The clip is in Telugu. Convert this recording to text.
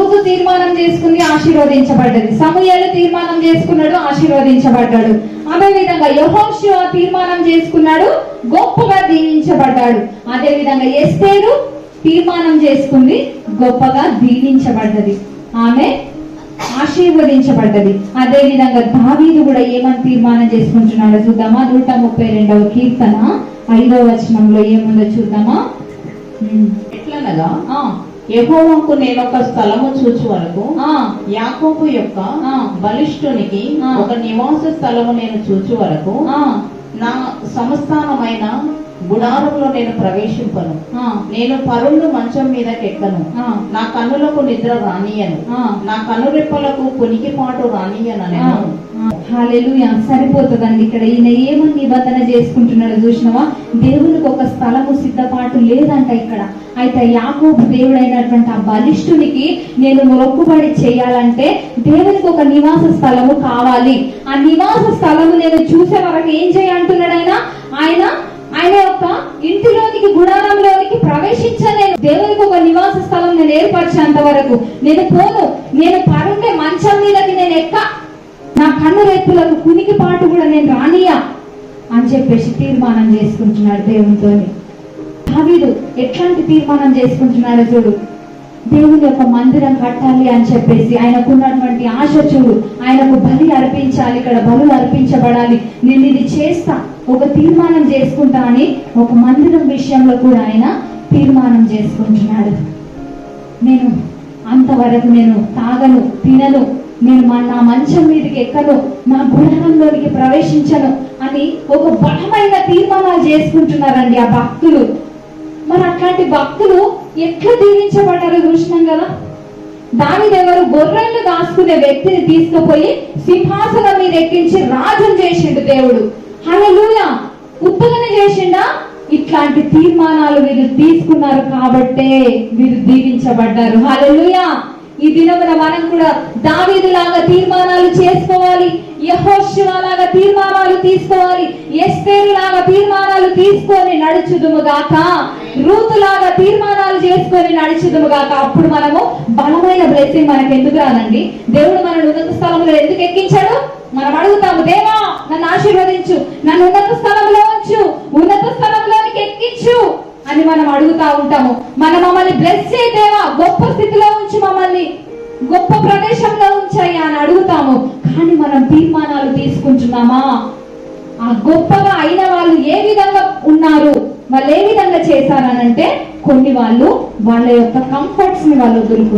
రూతు తీర్మానం చేసుకుంది, ఆశీర్వదించబడ్డది. సమూయేలు తీర్మానం చేసుకున్నాడు, ఆశీర్వదించబడ్డాడు. అదే విధంగా యెహోషువ తీర్మానం చేసుకున్నాడు, గొప్పగా దీవించబడ్డాడు. అదే విధంగా ఎస్తేరు తీర్మానం చేసుకుంది, గొప్పగా దీవించబడ్డది, ఆమె ఆశీర్వదించబడ్డది. అదే విధంగా దావీదు కూడా ఏమని తీర్మానం చేసుకుంటున్నాడో చూద్దామా. 132వ కీర్తన 5వ వచనంలో ఏముందో చూద్దామా. ఎట్లనగా యెహోవాకు నేనొక స్థలము చూచు వరకు యాకోబు యొక్క బలిష్ఠునికి ఒక నివాస స్థలము నేను చూచు వరకు నా సంస్థానమైన గుడారంలో నేను ప్రవేశింపను. నేను పరుళ్ళు మంచం మీదకి ఎక్కను. నా కన్నులకు నిద్ర రానియను, నా కనురెప్పలకు పునికిపాటు రానియను. హల్లెలూయా. సరిపోతుందండి. ఇక్కడ ఈయన ఏమని నిబంధన చేసుకుంటున్నాడు చూసినవా. దేవునికి ఒక స్థలము సిద్ధపాటు లేదంట ఇక్కడ. అయితే యాకోబు దేవుడైనటువంటి ఆ బలిష్ఠునికి నేను మొక్కుబడి చేయాలంటే దేవునికి ఒక నివాస స్థలము కావాలి. ఆ నివాస స్థలము నేను చూసే వరకు ఏం చేయంటున్నాడు ఆయన యొక్క ఇంటిలోనికి, గుడారంలోనికి ప్రవేశించలేను. దేవునికి ఒక నివాస స్థలం నేను ఏర్పరిచేంత వరకు నేను పోను. నేను పరుండే మంచం మీదకి నేను ఎక్క, నా కన్ను రెప్పులకు కునికిపాటు కూడా నేను రానియా అని చెప్పేసి తీర్మానం చేసుకుంటున్నాడు దేవునితో. దావీదు ఎట్లాంటి తీర్మానం చేసుకుంటున్నాడో చూడు. దేవుని యొక్క మందిరం కట్టాలి అని చెప్పేసి ఆయనకున్నటువంటి ఆశ చూడు. ఆయనకు బలి అర్పించాలి, ఇక్కడ బలులు అర్పించబడాలి, నేను ఇది చేస్తా, ఒక తీర్మానం చేసుకుంటా అని ఒక మందిరం విషయంలో కూడా ఆయన తీర్మానం చేసుకుంటున్నాడు. నేను అంతవరకు నేను తాగను, తినను, నేను నా మంచం మీదకి ఎక్కను, నా గుడారంలోనికి ప్రవేశించను అని ఒక బలమైన తీర్మానాలు చేసుకుంటున్నారండి ఆ భక్తులు. మరి అట్లాంటి భక్తులు ఎట్లా దీవించబడ్డారో చూసినాం కదా. దావీదు ఎవరు? గొర్రెలను దాచుకునే వ్యక్తిని తీసుకుపోయి సింహాసనం మీద ఎక్కించి రాజును చేసిండు దేవుడు. హల్లెలూయా. ఉత్తగానే చేసిండా? ఇట్లాంటి తీర్మానాలు వీరు తీసుకున్నారు కాబట్టే వీరు దీవించబడ్డారు. హల్లెలూయా. ఈ దినమున మనం కూడా దావీదు లాగా తీర్మానాలు చేసుకోవాలి, యెహోషువ లాగా తీర్మానాలు తీసుకోవాలి, ఎస్తేరు లాగా తీర్మానాలు తీసుకొని నడుచుదుముగాక, రూతు లాగా తీర్మానాలు చేసుకొని నడుచుదుముగాక. అప్పుడు మనము బలమైన బ్లెస్సింగ్ మనకు ఎందుకు రాదండి? దేవుడు మన ఉన్నత స్థలంలో ఎందుకు ఎక్కించాడు? మనం అడుగుతాము, దేవా నన్ను ఆశీర్వదించు, నన్ను ఉన్నత స్థలంలో ఉంచు, ఉన్నత స్థలంలోనికి ఎక్కించు అని మనం అడుగుతా ఉంటాము. మమ్మల్ని బ్లెస్ చేయి దేవా, గొప్ప స్థితిలో ఉంచు, మమ్మల్ని గొప్ప ప్రదేశంలో ఉంచాయి అని అడుగుతాము. కానీ మనం తీర్మానాలు తీసుకుంటున్నామా? ఆ గొప్పగా అయిన వాళ్ళు ఏ విధంగా ఉన్నారు, వాళ్ళు ఏ విధంగా చేశారనంటే కొన్ని వాళ్ళు వాళ్ళ యొక్క కంఫర్ట్స్ ని వాళ్ళు వదులుకున్నారు.